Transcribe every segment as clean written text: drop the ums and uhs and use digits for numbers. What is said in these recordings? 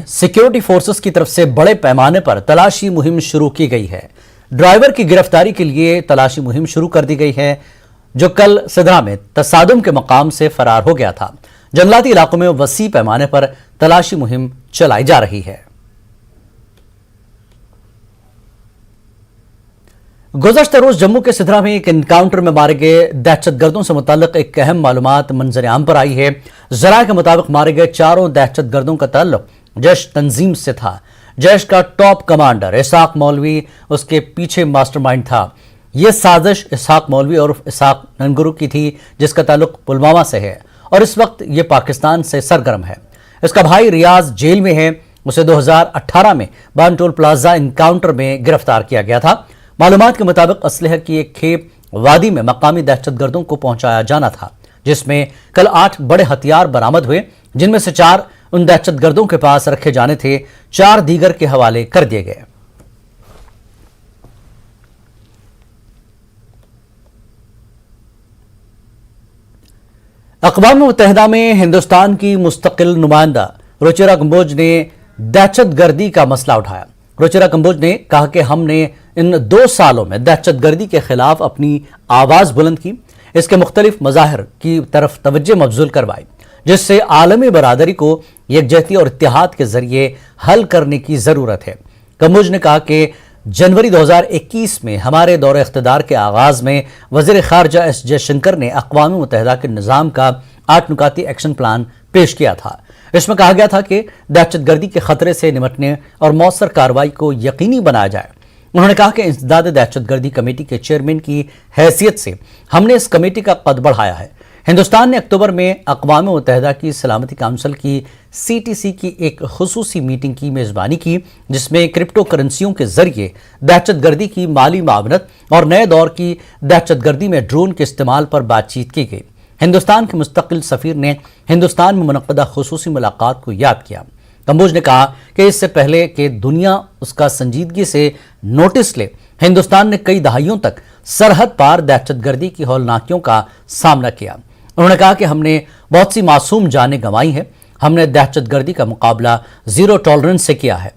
Security forces کی طرف سے بڑے پیمانے پر تلاشی مہم شروع کی گئی ہے۔ ڈرائیور کی گرفتاری کے لیے تلاشی مہم شروع کر دی گئی ہے، جو کل سدھرا میں تصادم کے مقام سے فرار ہو گیا تھا۔ جنگلاتی علاقوں میں وسیع پیمانے پر تلاشی مہم چلائی جا رہی ہے۔ گزشتہ روز جموں کے سدھرا میں ایک انکاؤنٹر میں مارے گئے دہشت گردوں سے متعلق ایک اہم معلومات منظر عام پر آئی ہے۔ ذرائع کے مطابق مارے گئے چاروں دہشت گردوں کا تعلق جیش تنظیم سے تھا۔ جیش کا ٹاپ کمانڈر اسحاق مولوی اس کے پیچھے ماسٹر مائنڈ تھا۔ یہ سازش اسحاق مولوی اور اسحاق ننگرو کی تھی، جس کا تعلق پلوامہ سے ہے اور اس وقت یہ پاکستان سے سرگرم ہے۔ اس کا بھائی ریاض جیل میں ہے۔ اسے 2018 میں بانٹول پلازا انکاؤنٹر میں گرفتار کیا گیا تھا۔ معلومات کے مطابق اسلحہ کی ایک کھیپ وادی میں مقامی دہشت گردوں کو پہنچایا جانا تھا، جس میں کل 8 بڑے ہتھیار برآمد ہوئے، جن میں سے 4 ان دہشت گردوں کے پاس رکھے جانے تھے، 4 دیگر کے حوالے کر دیے گئے۔ اقوام متحدہ میں ہندوستان کی مستقل نمائندہ روچیرا کمبوج نے دہشت گردی کا مسئلہ اٹھایا۔ روچیرا کمبوج نے کہا کہ ہم نے ان 2 سالوں میں دہشت گردی کے خلاف اپنی آواز بلند کی، اس کے مختلف مظاہر کی طرف توجہ مبذول کروائی، جس سے عالمی برادری کو یکجہتی اور اتحاد کے ذریعے حل کرنے کی ضرورت ہے۔ کمبوج نے کہا کہ جنوری 2021 میں ہمارے دور اقتدار کے آغاز میں وزیر خارجہ ایس جے شنکر نے اقوام متحدہ کے نظام کا 8 نکاتی ایکشن پلان پیش کیا تھا۔ اس میں کہا گیا تھا کہ دہشت گردی کے خطرے سے نمٹنے اور مؤثر کارروائی کو یقینی بنایا جائے۔ انہوں نے کہا کہ انسداد دہشت گردی کمیٹی کے چیئرمین کی حیثیت سے ہم نے اس کمیٹی کا قد بڑھایا ہے۔ ہندوستان نے اکتوبر میں اقوام متحدہ کی سلامتی کونسل کی CTC کی ایک خصوصی میٹنگ کی میزبانی کی، جس میں کرپٹو کرنسیوں کے ذریعے دہشت گردی کی مالی معاونت اور نئے دور کی دہشت گردی میں ڈرون کے استعمال پر بات چیت کی گئی۔ ہندوستان کے مستقل سفیر نے ہندوستان میں منعقدہ خصوصی ملاقات کو یاد کیا۔ کمبوج نے کہا کہ اس سے پہلے کہ دنیا اس کا سنجیدگی سے نوٹس لے، ہندوستان نے کئی دہائیوں تک سرحد پار دہشت گردی کی ہولناکیوں کا سامنا کیا۔ انہوں نے کہا کہ ہم نے بہت سی معصوم جانیں گنوائی ہیں۔ ہم نے دہشت گردی کا مقابلہ زیرو ٹالرنس سے کیا ہے۔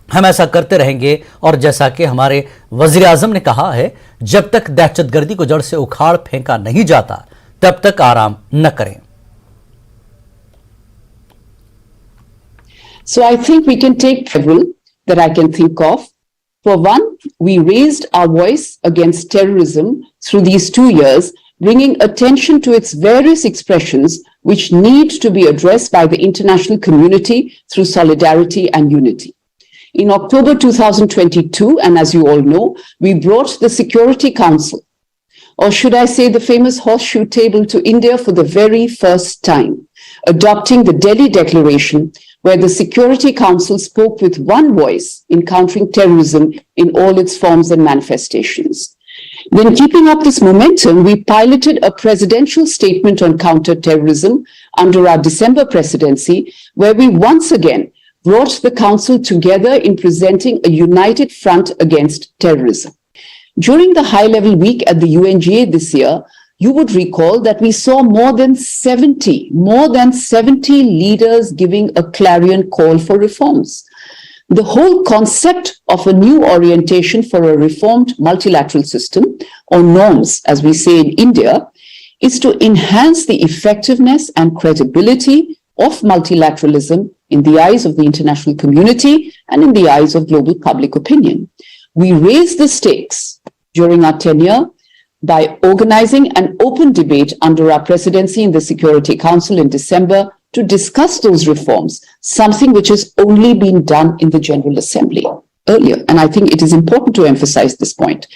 ہم ایسا کرتے رہیں گے، اور جیسا کہ ہمارے وزیر اعظم نے کہا ہے، جب تک دہشت گردی کو جڑ سے اکھاڑ پھینکا نہیں جاتا تب تک آرام نہ کریں۔ So I think we can take several that I can think of. For one, we raised our voice against terrorism through these 2 years, bringing attention to its various expressions which need to be addressed by the international community through solidarity and unity. In October 2022, and as you all know, we brought the Security Council, or should I say the famous horseshoe table, to India for the very first time, adopting the Delhi Declaration, where the Security Council spoke with one voice in countering terrorism in all its forms and manifestations. Then, keeping up this momentum, we piloted a presidential statement on counter-terrorism under our December presidency, where we once again brought the Council together in presenting a united front against terrorism. During the high-level week at the UNGA this year, you would recall that we saw more than 70 leaders giving a clarion call for reforms. The whole concept of a new orientation for a reformed multilateral system, or norms as we say in India, is to enhance the effectiveness and credibility of multilateralism in the eyes of the international community and in the eyes of global public opinion. We raised the stakes during our tenure by organizing an open debate under our presidency in the Security Council in December to discuss those reforms, something which has only been done in the General Assembly earlier. And I think it is important to emphasize this point.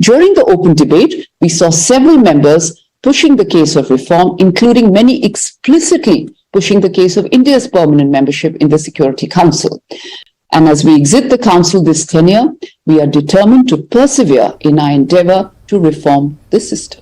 During the open debate, we saw several members pushing the case of reform, including many explicitly pushing the case of India's permanent membership in the Security Council. And as we exit the Council this tenure, we are determined to persevere in our endeavor to reform the system.